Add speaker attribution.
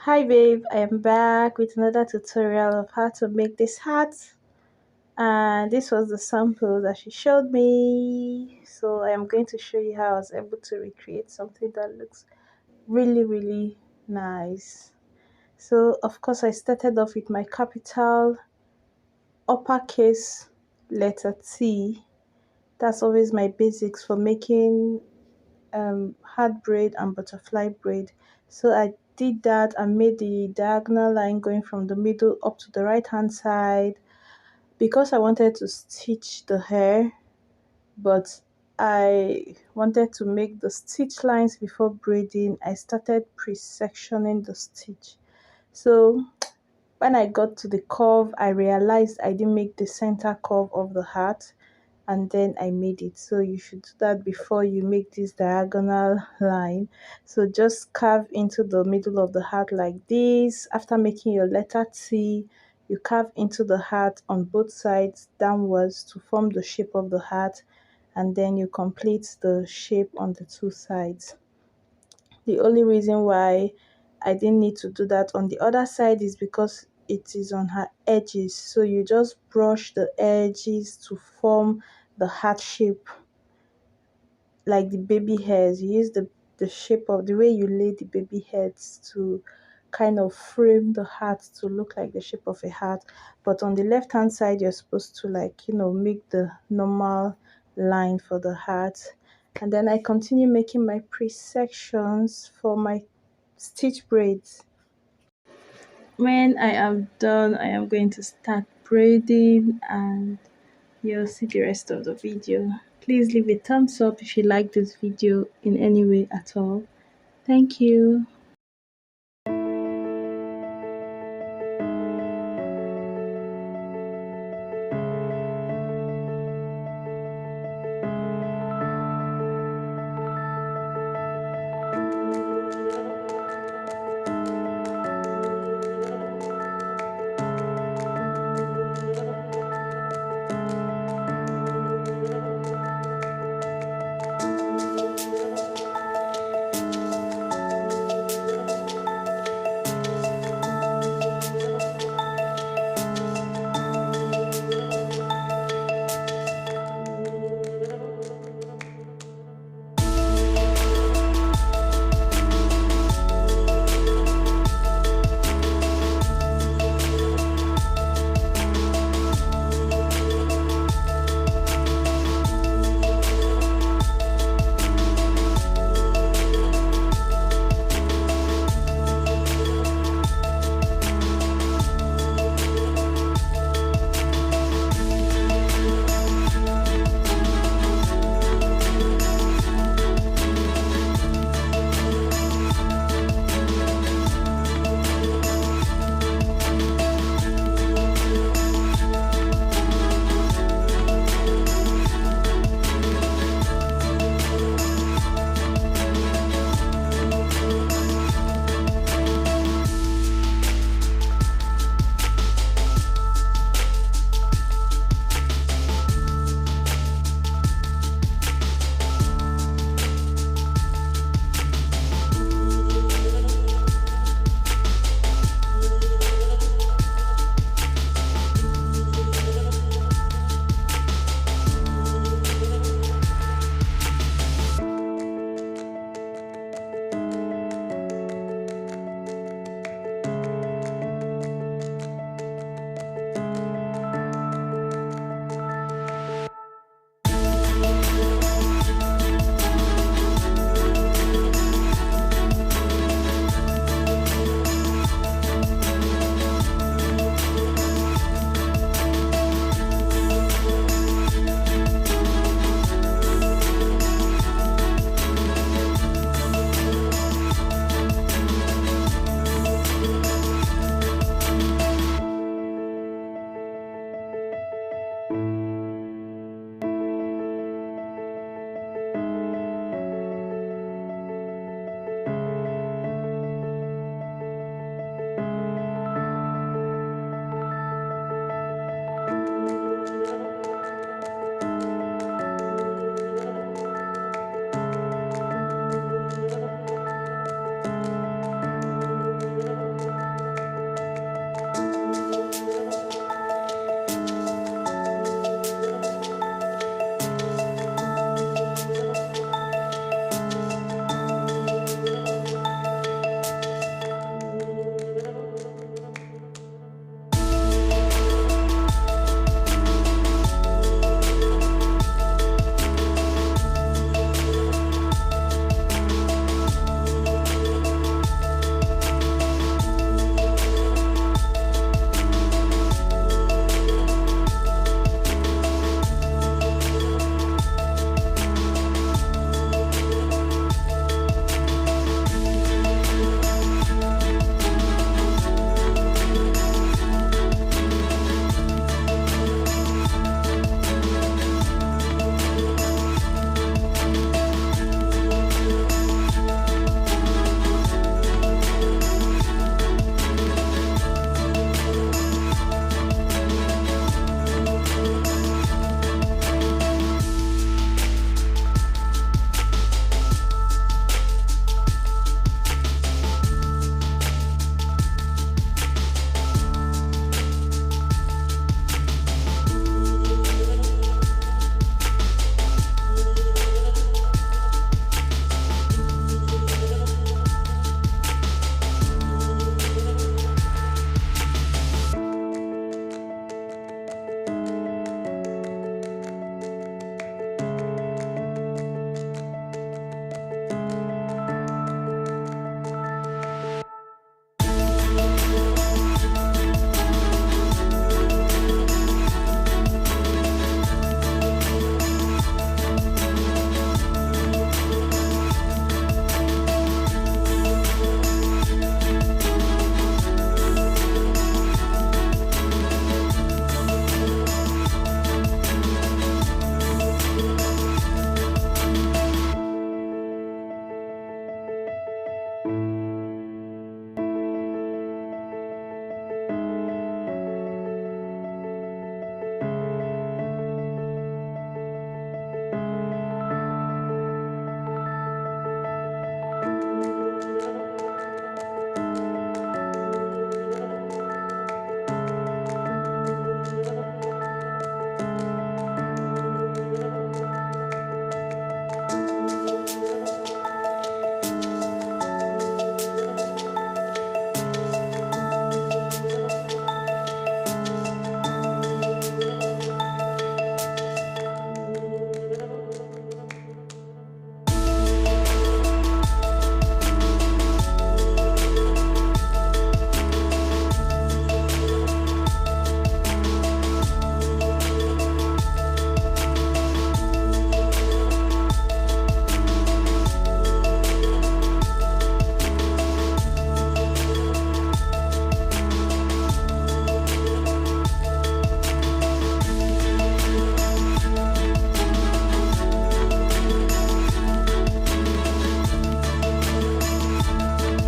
Speaker 1: Hi babe, I am back with another tutorial of how to make this hat, and this was the sample that she showed me. So I am going to show you how I was able to recreate something that looks really nice. So of course I started off with my capital uppercase letter T. That's always my basics for making hat braid and butterfly braid. So I did that and made the diagonal line going from the middle up to the right hand side because I wanted to stitch the hair, but I wanted to make the stitch lines before braiding. I started pre-sectioning the stitch. So when I got to the curve, I realized I didn't make the center curve of the hat, and then I made it. So you should do that before you make this diagonal line. So just carve into the middle of the hat like this. After making your letter T, you carve into the hat on both sides downwards to form the shape of the hat, and then you complete the shape on the two sides. The only reason why I didn't need to do that on the other side is because it is on her edges. So you just brush the edges to form the heart shape, like the baby hairs. You use the shape of the way you lay the baby heads to kind of frame the heart to look like the shape of a heart. But on the left hand side, you're supposed to, like, make the normal line for the heart. And then I continue making my pre-sections for my stitch braids. When I am done, I am going to start braiding, and you'll see the rest of the video. Please leave a thumbs up if you like this video in any way at all. Thank you.